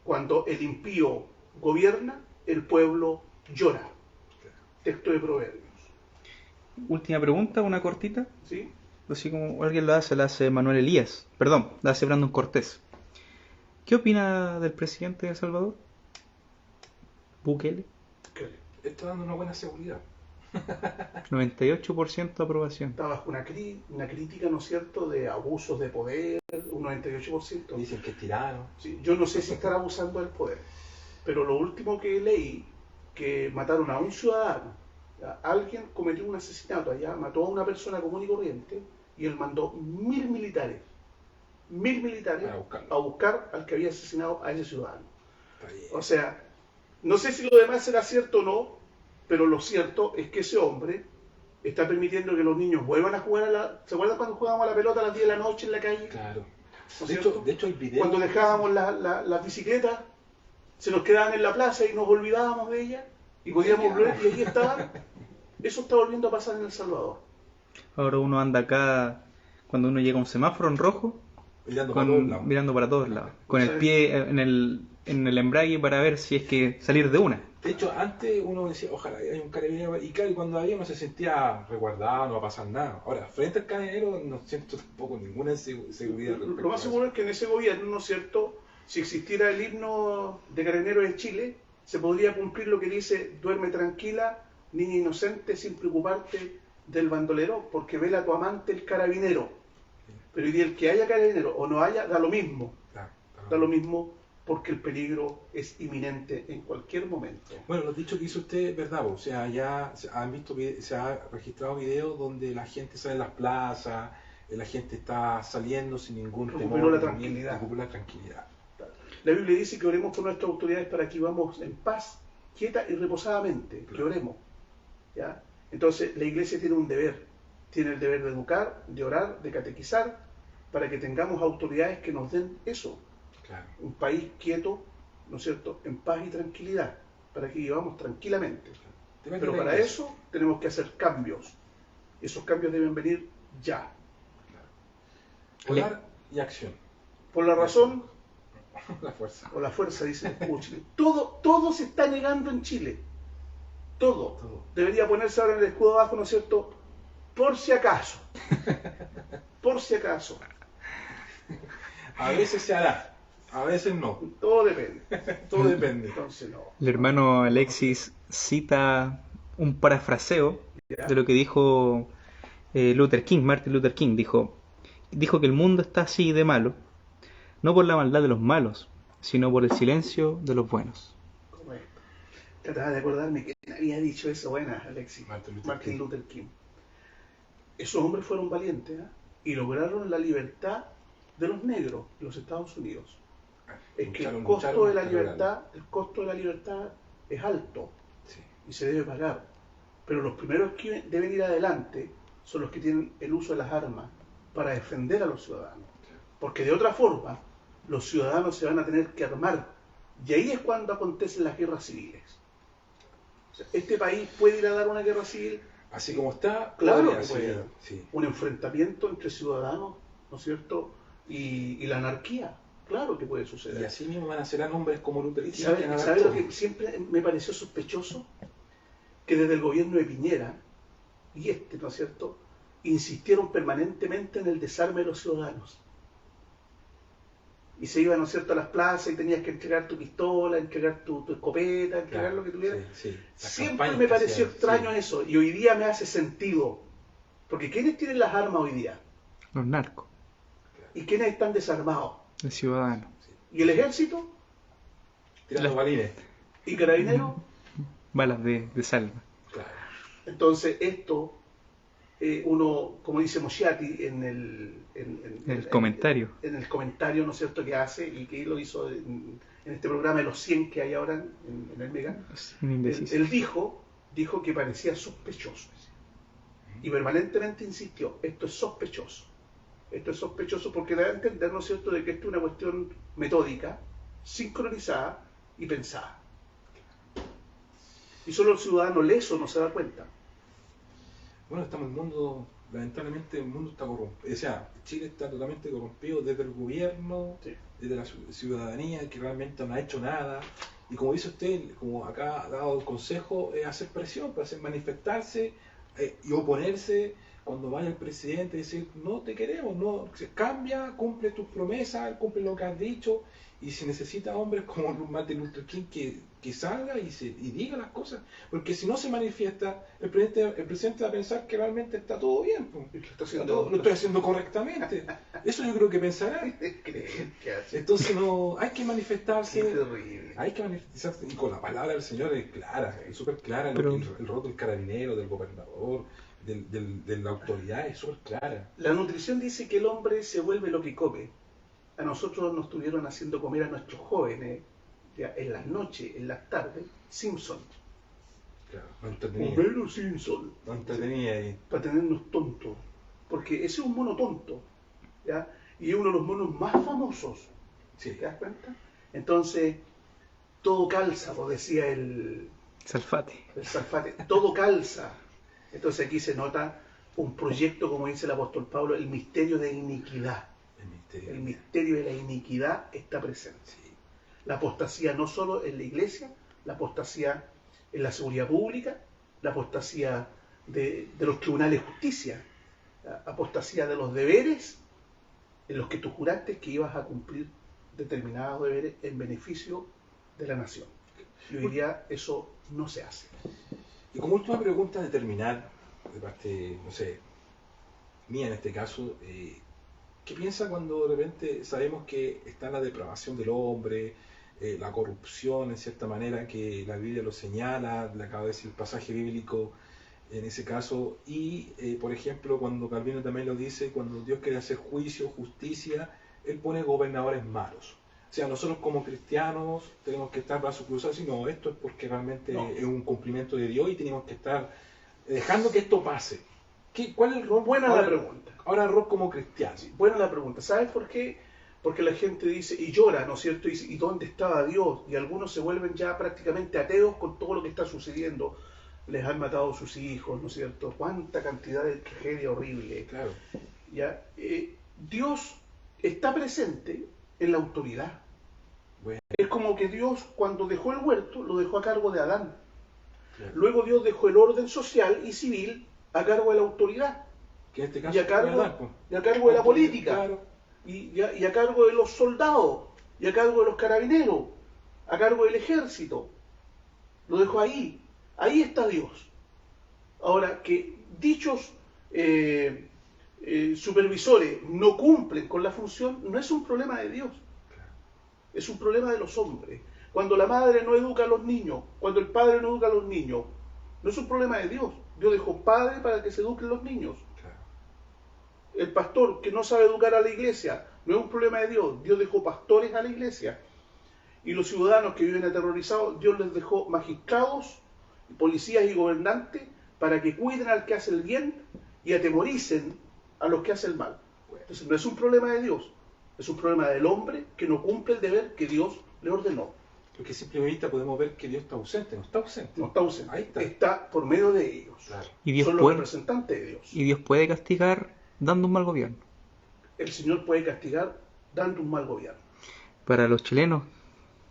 Cuando el impío gobierna, el pueblo llora. Texto de Proverbios. Última pregunta, una cortita. ¿Sí? Así como alguien la hace Manuel Elías. Perdón, la hace Brandon Cortés. ¿Qué opina del presidente de El Salvador? Bukele. Está dando una buena seguridad. 98% de aprobación. Está bajo una crítica, ¿no es cierto?, de abusos de poder, un 98%. Dicen que es tirano. Sí, yo no sé si estará abusando del poder, pero lo último que leí, que mataron a un ciudadano. Alguien cometió un asesinato allá, mató a una persona común y corriente, y él mandó 1000 militares a buscar al que había asesinado a ese ciudadano. O sea, no sé si lo demás será cierto o no, pero lo cierto es que ese hombre está permitiendo que los niños vuelvan a jugar ¿Se acuerdan cuando jugábamos a la pelota a las 10 de la noche en la calle? Claro. ¿No De hecho, el video... Cuando dejábamos las bicicletas, se nos quedaban en la plaza y nos olvidábamos de ellas, y podíamos volver, y aquí estaban. Eso está volviendo a pasar en El Salvador. Ahora uno anda acá, cuando uno llega a un semáforo en rojo, mirando para todos lados, con el pie en el embrague para ver si es que salir de una. De hecho, antes uno decía, ojalá haya un carabinero, y claro, cuando había uno se sentía resguardado, no va a pasar nada. Ahora, frente al carabinero no siento tampoco ninguna seguridad. Lo más seguro es que en ese gobierno, ¿no es cierto?, si existiera el himno de Carabineros de Chile, se podría cumplir lo que dice: duerme tranquila, niña inocente, sin preocuparte del bandolero, porque vela tu amante el carabinero. Pero hoy día el que haya carabinero o no haya, da lo mismo. Da lo mismo, porque el peligro es inminente en cualquier momento. Bueno, lo dicho que hizo usted es verdad, o sea, ya se ha registrado videos donde la gente sale a las plazas, la gente está saliendo sin ningún temor. Recuperó la tranquilidad. La Biblia dice que oremos por nuestras autoridades para que vivamos en paz, quieta y reposadamente, que oremos. ¿Ya? Entonces la iglesia tiene un deber, tiene el deber de educar, de orar, de catequizar, para que tengamos autoridades que nos den eso. Claro. Un país quieto, ¿no es cierto?, en paz y tranquilidad, para que vivamos tranquilamente. Claro. Pero para eso tenemos que hacer cambios. Esos cambios deben venir ya. Claro. Orar y acción. Por la razón, la fuerza. O la fuerza, dice Chile. Todo se está negando en Chile. Todo. Debería ponerse ahora en el escudo abajo, ¿no es cierto? Por si acaso. Por si acaso. A veces se hará, a veces no. Todo depende. Todo depende. Entonces no. El hermano Alexis cita un parafraseo de lo que dijo Martin Luther King. Dijo que el mundo está así de malo, no por la maldad de los malos, sino por el silencio de los buenos. Correcto. Trataba de acordarme que había dicho eso. Buena, Alexis. Martin Luther King. Esos hombres fueron valientes, y lograron la libertad de los negros de los Estados Unidos. Es que el costo de la libertad es alto, sí, y se debe pagar. Pero los primeros que deben ir adelante son los que tienen el uso de las armas para defender a los ciudadanos. Porque de otra forma, los ciudadanos se van a tener que armar. Y ahí es cuando acontecen las guerras civiles. O sea, este país puede ir a dar una guerra civil Así como está, claro podría, que puede haber sí. un enfrentamiento entre ciudadanos, ¿no es cierto? Y la anarquía, claro que puede suceder. Y así mismo van a ser hombres como Luther King. ¿Sabe lo que siempre me pareció sospechoso? Que desde el gobierno de Piñera, y ¿no es cierto?, insistieron permanentemente en el desarme de los ciudadanos. Y se iban, ¿no es cierto?, a las plazas y tenías que entregar tu pistola, entregar tu escopeta, entregar lo que tuvieras. Siempre me pareció extraño eso, y hoy día me hace sentido. Porque ¿quiénes tienen las armas hoy día? Los narcos. ¿Y quiénes están desarmados? El ciudadano. ¿Y el ejército? Tirando balines. ¿Y carabineros? Balas de salva. Claro. Entonces esto, uno, como dice Mosciati en el comentario. En el comentario, ¿no es cierto?, que hace, y que lo hizo en este programa de los 100 que hay ahora en el Mega, él dijo que parecía sospechoso. Y permanentemente insistió, esto es sospechoso. Esto es sospechoso porque da a entender, ¿no es cierto?, de que esto es una cuestión metódica, sincronizada y pensada. Y solo el ciudadano leso no se da cuenta. Bueno, estamos en un mundo, lamentablemente el mundo está corrompido, o sea, Chile está totalmente corrompido desde el gobierno, sí, desde la ciudadanía, que realmente no ha hecho nada. Y como dice usted, como acá ha dado el consejo, es hacer presión, para hacer manifestarse y oponerse cuando vaya el presidente y decir, no te queremos, no, cambia, cumple tus promesas, cumple lo que has dicho. Y se necesita hombres como Martin Luther King que salga y diga las cosas, porque si no se manifiesta, el presidente va a pensar que realmente está todo bien, lo estoy haciendo correctamente. Eso yo creo que pensará. Entonces no, hay que manifestarse, hay que manifestarse, y con la palabra del Señor es clara, es súper clara. Pero el rol del carabinero, del gobernador, de la autoridad es súper clara. La nutrición dice que el hombre se vuelve lo que come. A nosotros nos estuvieron haciendo comer a nuestros jóvenes, ya, en las noches, en las tardes, Simpson. Claro, no entretenía. Homero Simpson. No entretenía ahí. Para tenernos tontos. Porque ese es un mono tonto, ¿ya? Y es uno de los monos más famosos. Sí. ¿Te das cuenta? Entonces, todo calza, como decía el Salfate. El Salfate, todo calza. Entonces aquí se nota un proyecto, como dice el apóstol Pablo, el misterio de iniquidad. El misterio de la iniquidad está presente. Sí. La apostasía no solo en la iglesia, la apostasía en la seguridad pública, la apostasía de los tribunales de justicia, la apostasía de los deberes en los que tú juraste que ibas a cumplir determinados deberes en beneficio de la nación. Y hoy día eso no se hace. Y como última pregunta de terminar, de parte, no sé, mía en este caso, ¿qué piensa cuando de repente sabemos que está la depravación del hombre, la corrupción en cierta manera, que la Biblia lo señala, le acaba de decir el pasaje bíblico en ese caso, y por ejemplo cuando Calvino también lo dice, cuando Dios quiere hacer juicio, justicia, Él pone gobernadores malos? O sea, nosotros como cristianos tenemos que estar brazos cruzados y no, esto es porque realmente es un cumplimiento de Dios y tenemos que estar dejando que esto pase. ¿Cuál es el rol? Buena la pregunta. Ahora el rol como cristiano. Sí, buena la pregunta. ¿Sabes por qué? Porque la gente dice, y llora, ¿no es cierto? Y dice, ¿y dónde estaba Dios? Y algunos se vuelven ya prácticamente ateos con todo lo que está sucediendo. Les han matado sus hijos, ¿no es cierto? Cuánta cantidad de tragedia horrible. Claro. ¿Ya? Dios está presente en la autoridad. Bueno. Es como que Dios, cuando dejó el huerto, lo dejó a cargo de Adán. Claro. Luego Dios dejó el orden social y civil a cargo de la autoridad. Que en este caso y a cargo de la política. Claro. Y a cargo de los soldados, y a cargo de los carabineros, a cargo del ejército. Lo dejó ahí. Ahí está Dios. Ahora, que dichos supervisores no cumplen con la función, no es un problema de Dios. Es un problema de los hombres. Cuando la madre no educa a los niños, cuando el padre no educa a los niños, no es un problema de Dios. Dios dejó padre para que se eduquen los niños. El pastor que no sabe educar a la iglesia, no es un problema de Dios. Dios dejó pastores a la iglesia. Y los ciudadanos que viven aterrorizados, Dios les dejó magistrados, policías y gobernantes para que cuiden al que hace el bien y atemoricen a los que hacen el mal. Entonces no es un problema de Dios, es un problema del hombre que no cumple el deber que Dios le ordenó. Porque a simple vista podemos ver que Dios está ausente, no está ausente. No está ausente, Ahí está. está por medio de ellos. Claro. Y Dios Son los puede, representantes de Dios. y Dios puede castigar dando un mal gobierno. El Señor puede castigar dando un mal gobierno. Para los chilenos,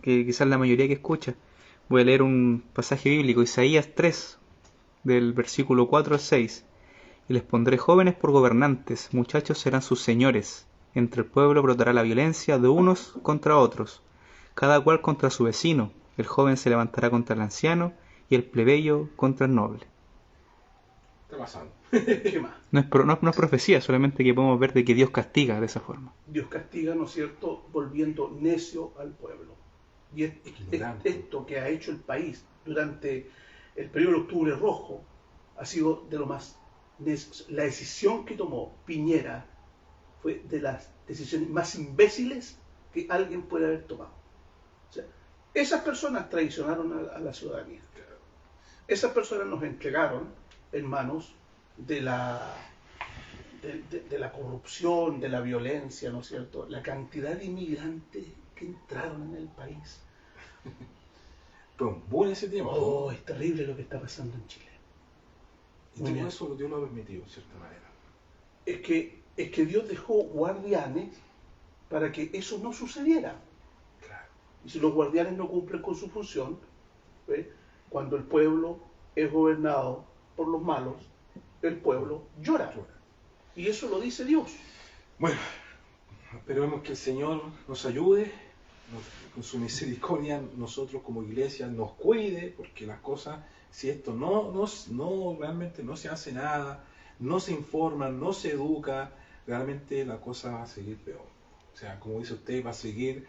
que quizás la mayoría que escucha, voy a leer un pasaje bíblico, Isaías 3, del versículo 4 al 6. Y les pondré jóvenes por gobernantes, muchachos serán sus señores. Entre el pueblo brotará la violencia de unos contra otros, cada cual contra su vecino. El joven se levantará contra el anciano y el plebeyo contra el noble. Está pasando. ¿Qué más? No es profecía, solamente que podemos ver de que Dios castiga de esa forma. Dios castiga, ¿no es cierto?, volviendo necio al pueblo. Y esto que ha hecho el país durante el periodo de Octubre Rojo ha sido de lo más necio. La decisión que tomó Piñera fue de las decisiones más imbéciles que alguien puede haber tomado. O sea, esas personas traicionaron a la ciudadanía. Esas personas nos entregaron en manos de la corrupción, de la violencia, ¿no es cierto? La cantidad de inmigrantes que entraron en el país. Pero un buen ese tiempo. Oh, es terrible lo que está pasando en Chile. Y todo eso Dios lo ha permitido, de cierta manera. Es que Dios dejó guardianes para que eso no sucediera. Claro. Y si los guardianes no cumplen con su función, ¿ve? Cuando el pueblo es gobernado por los malos, el pueblo llora. Y eso lo dice Dios. Bueno, esperemos que el Señor nos ayude, con su misericordia, nosotros como iglesia nos cuide, porque las cosas, si esto no realmente no se hace nada, no se informa, no se educa, realmente la cosa va a seguir peor. O sea, como dice usted, va a seguir,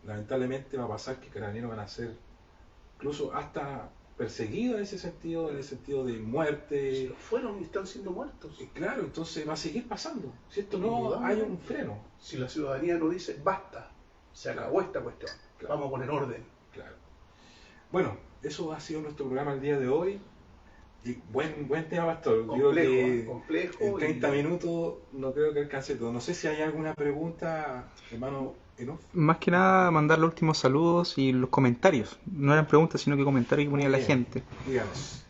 lamentablemente va a pasar que carabineros van a ser incluso hasta perseguidos en el sentido de muerte. Si fueron y están siendo muertos. Claro, entonces va a seguir pasando. Si esto no hay un freno. Si la ciudadanía no dice, basta, se acabó esta cuestión, claro, vamos a poner orden. Claro. Bueno, eso ha sido nuestro programa el día de hoy. Y buen tema, Pastor. Complejo. En 30 minutos no creo que alcance todo. No sé si hay alguna pregunta, hermano Enof. Más que nada, mandar los últimos saludos y los comentarios. No eran preguntas, sino que comentarios que ponía la gente. Díganos.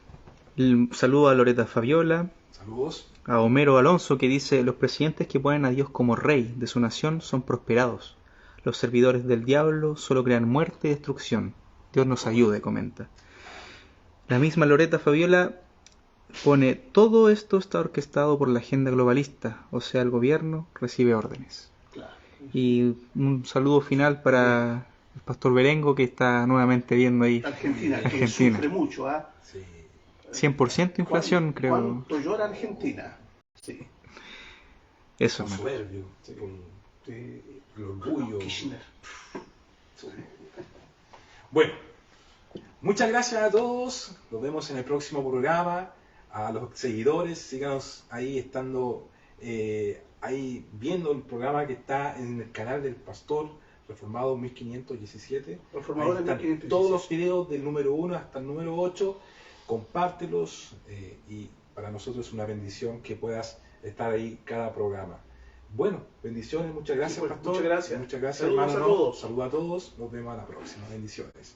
El saludo a Loreta Fabiola. Saludos. A Homero Alonso, que dice: los presidentes que ponen a Dios como rey de su nación son prosperados. Los servidores del diablo solo crean muerte y destrucción. Dios nos ayude, comenta. La misma Loreta Fabiola pone: todo esto está orquestado por la agenda globalista, o sea, el gobierno recibe órdenes. Claro. Y un saludo final para el pastor Berengo, que está nuevamente viendo ahí Argentina. Que sufre mucho, ¿ah? Sí. 100% inflación, creo. ¿Cuánto llora Argentina? Sí. Eso, Con soberbio, sí, con el orgullo. Kirchner. Bueno, muchas gracias a todos. Nos vemos en el próximo programa. A los seguidores, síganos ahí estando ahí viendo el programa que está en el canal del Pastor Reformado 1517. Reformador ahí están 1517. todos los videos del número 1 hasta el número 8. Compártelos y para nosotros es una bendición que puedas estar ahí cada programa. Bueno, bendiciones, muchas gracias, Sí, pues, Pastor. muchas gracias. Muchas gracias, Saludos hermano. a todos. Saludos a todos. Nos vemos a la próxima. Bendiciones.